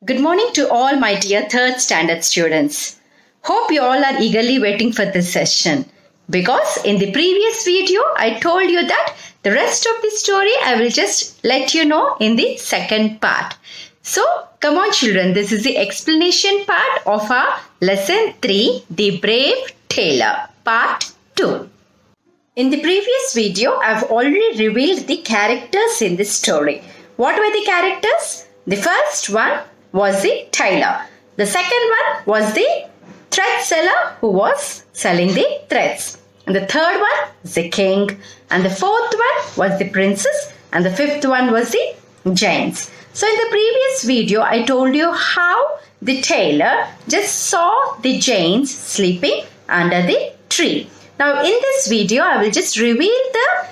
Good morning to all my dear third standard students. Hope you all are eagerly waiting for this session because in the previous video I told you that the rest of the story I will just let you know in the second part. So come on children, this is the explanation part of our lesson 3, The Brave Tailor, part 2. In the previous video I have already revealed the characters in this story. What were the characters? The first one was the tailor. The second one was the thread seller who was selling the threads. And the third one was the king. And the fourth one was the princess. And the fifth one was the giants. So in the previous video, I told you how the tailor just saw the giants sleeping under the tree. Now in this video, I will just reveal the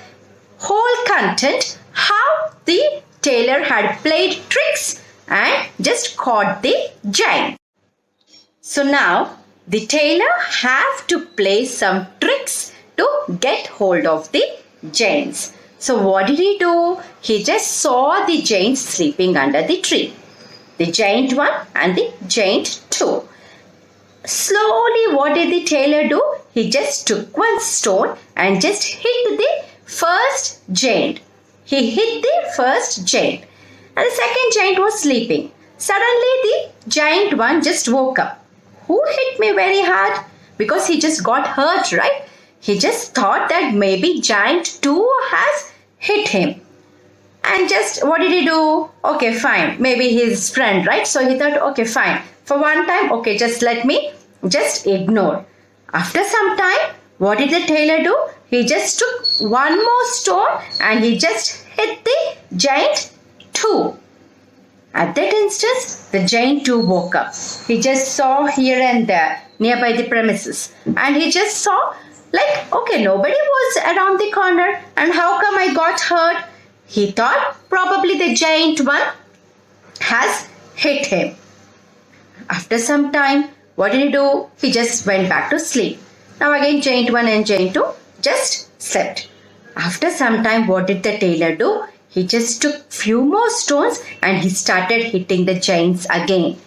whole content, how the tailor had played tricks and just caught the giant. So now the tailor have to play some tricks to get hold of the giants. So what did he do? He just saw the giants sleeping under the tree. The giant 1 and the giant 2. Slowly what did the tailor do? He just took one stone and just hit the first giant. He hit the first giant. And the second giant was sleeping. Suddenly the giant 1 just woke up. Who hit me very hard? Because he just got hurt, right? He just thought that maybe giant 2 has hit him. And just what did he do? Okay, fine. Maybe his friend, right? So he thought, okay, fine. For one time, okay, just let me just ignore. After some time, what did the tailor do? He just took one more stone and he just hit the giant 2. At that instant, the giant 2 woke up. He just saw here and there nearby the premises. And he just saw like, okay, nobody was around the corner. And how come I got hurt? He thought probably the giant 1 has hit him. After some time, what did he do? He just went back to sleep. Now again, giant 1 and giant 2 just slept. After some time, what did the tailor do? He just took few more stones and he started hitting the giants again.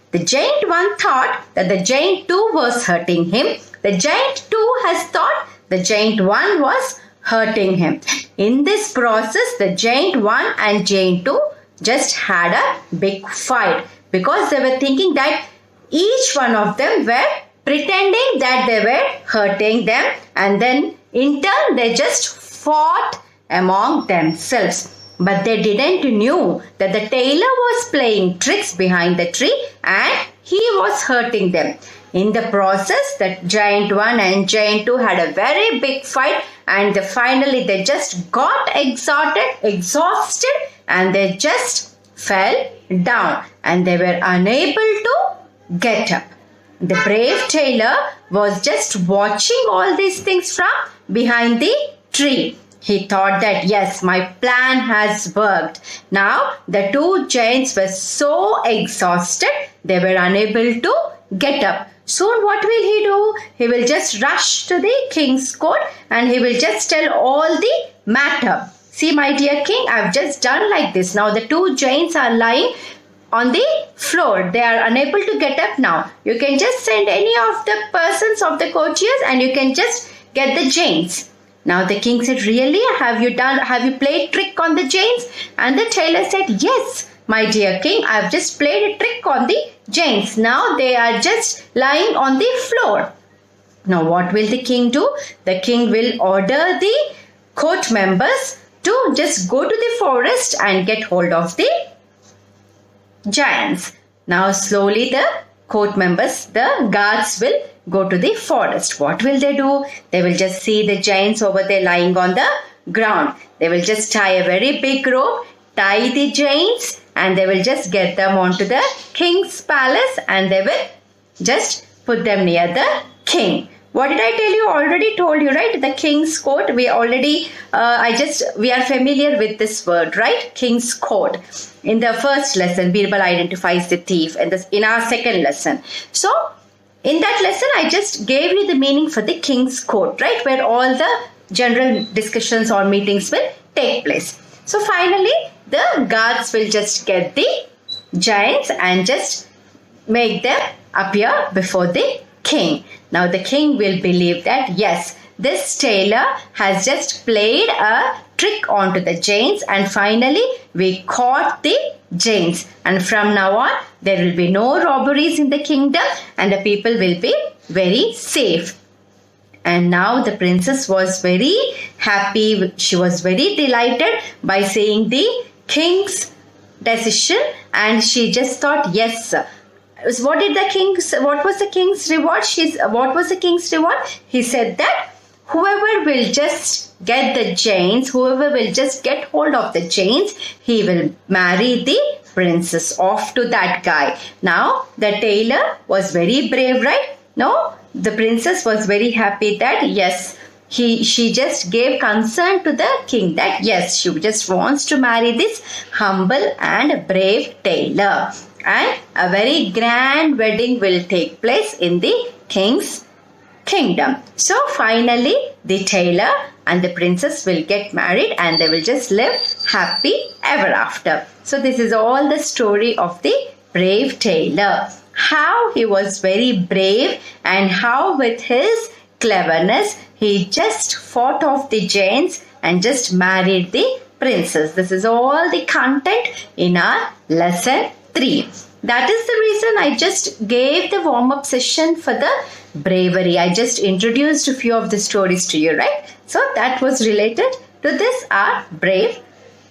The giant 1 thought that the giant 2 was hurting him. The giant 2 has thought the giant 1 was hurting him. In this process, the giant 1 and giant 2 just had a big fight because they were thinking that each one of them were pretending that they were hurting them, and then in turn they just fought among themselves. But they didn't know that the tailor was playing tricks behind the tree and he was hurting them. In the process, the giant 1 and giant 2 had a very big fight, and finally they just got exhausted and they just fell down and they were unable to get up. The brave tailor was just watching all these things from behind the tree. He thought that yes, my plan has worked. Now the 2 giants were so exhausted, they were unable to get up. Soon what will he do? He will just rush to the king's court and he will just tell all the matter. See my dear king, I have just done like this. Now the 2 giants are lying on the floor. They are unable to get up now. You can just send any of the persons of the courtiers and you can just get the giants. Now the king said, really? Have you played trick on the giants? And the tailor said, yes, my dear king, I have just played a trick on the giants. Now they are just lying on the floor. Now what will the king do? The king will order the court members to just go to the forest and get hold of the giants. Now slowly the court members, the guards will go to the forest. What will they do? They will just see the giants over there lying on the ground. They will just tie a very big rope, tie the giants, and they will just get them onto the king's palace and they will just put them near the king. What did I tell you? Already told you, right? The king's court. We already, we are familiar with this word, right? King's court. In the first lesson, Birbal identifies the thief, and in our second lesson. So, in that lesson, I just gave you the meaning for the king's court, right? Where all the general discussions or meetings will take place. So, finally, the guards will just get the giants and just make them appear before the king. Now the king will believe that yes, this tailor has just played a trick onto the giants and finally we caught the giants, and from now on there will be no robberies in the kingdom and the people will be very safe. And now the princess was very happy. She was very delighted by seeing the king's decision, and she just thought, yes. What was the king's reward? What was the king's reward? He said that whoever will just get the chains, whoever will just get hold of the chains, he will marry the princess off to that guy. Now the tailor was very brave, right? No, the princess was very happy that yes, she just gave consent to the king that yes, she just wants to marry this humble and brave tailor, and a very grand wedding will take place in the king's kingdom. So finally the tailor and the princess will get married and they will just live happy ever after. So this is all the story of the brave tailor, how he was very brave and how with his cleverness he just fought off the giants and just married the princess. This is all the content in our lesson 3. That is the reason I just gave the warm-up session for the bravery. I just introduced a few of the stories to you, right? So that was related to this our brave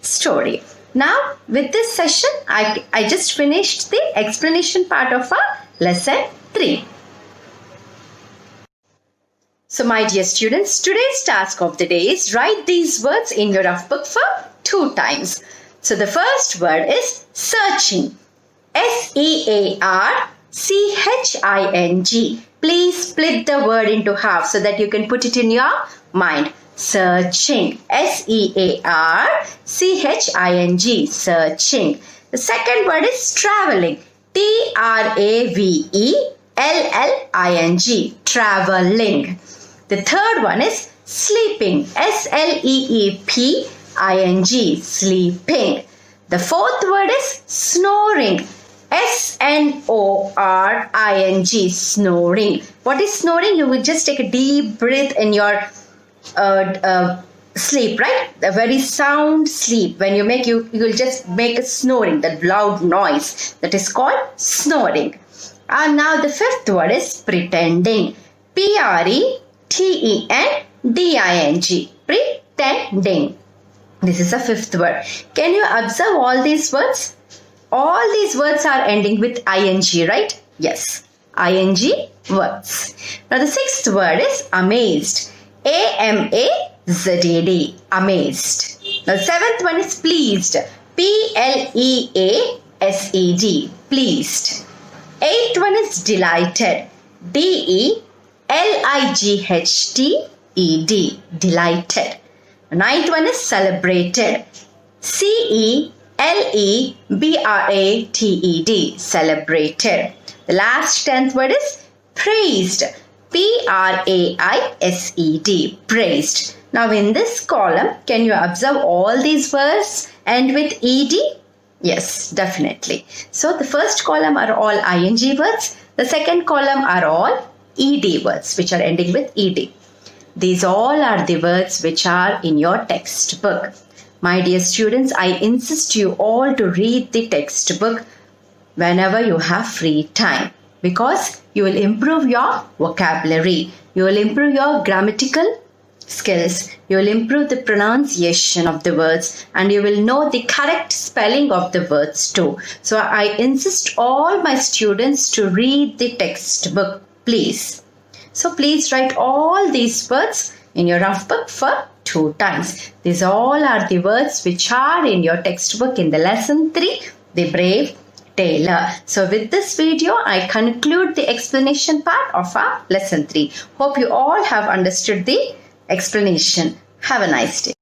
story. Now with this session, I just finished the explanation part of our lesson 3. So my dear students, today's task of the day is write these words in your rough book for 2 times. So the first word is searching. S-E-A-R-C-H-I-N-G. Please split the word into half so that you can put it in your mind. Searching. S-E-A-R-C-H-I-N-G. Searching. The second word is traveling. T-R-A-V-E-L-L-I-N-G. Traveling. The third one is sleeping. S-L-E-E-P-I-N-G. Sleeping. The fourth word is snoring. S-N-O-R-I-N-G. Snoring. What is snoring? You will just take a deep breath in your sleep, right? A very sound sleep. When you will just make a snoring, that loud noise. That is called snoring. And now the fifth word is pretending. P-R-E-T-E-N-D-I-N-G. Pretending. This is the fifth word. Can you observe all these words? All these words are ending with ing, right? Yes, ing words. Now the sixth word is amazed. A-M-A-Z-E-D. Amazed. Now the seventh one is pleased. P-L-E-A-S-E-D. Pleased. Eighth one is delighted. D-E-L-I-G-H-T-E-D. Delighted. The ninth one is celebrated. C-E-L-E-B-R-A-T-E-D. Celebrated. The last 10th word is praised. P-R-A-I-S-E-D. Praised. Now in this column, can you observe all these words end with ed? Yes, definitely. So the first column are all ing words. The second column are all ed words which are ending with ed. These all are the words which are in your textbook. My dear students, I insist you all to read the textbook whenever you have free time, because you will improve your vocabulary, you will improve your grammatical skills, you will improve the pronunciation of the words, and you will know the correct spelling of the words too. So I insist all my students to read the textbook, please. So please write all these words in your rough book for 2 times. These all are the words which are in your textbook in the lesson 3, The Brave Tailor. So with this video, I conclude the explanation part of our lesson 3. Hope you all have understood the explanation. Have a nice day.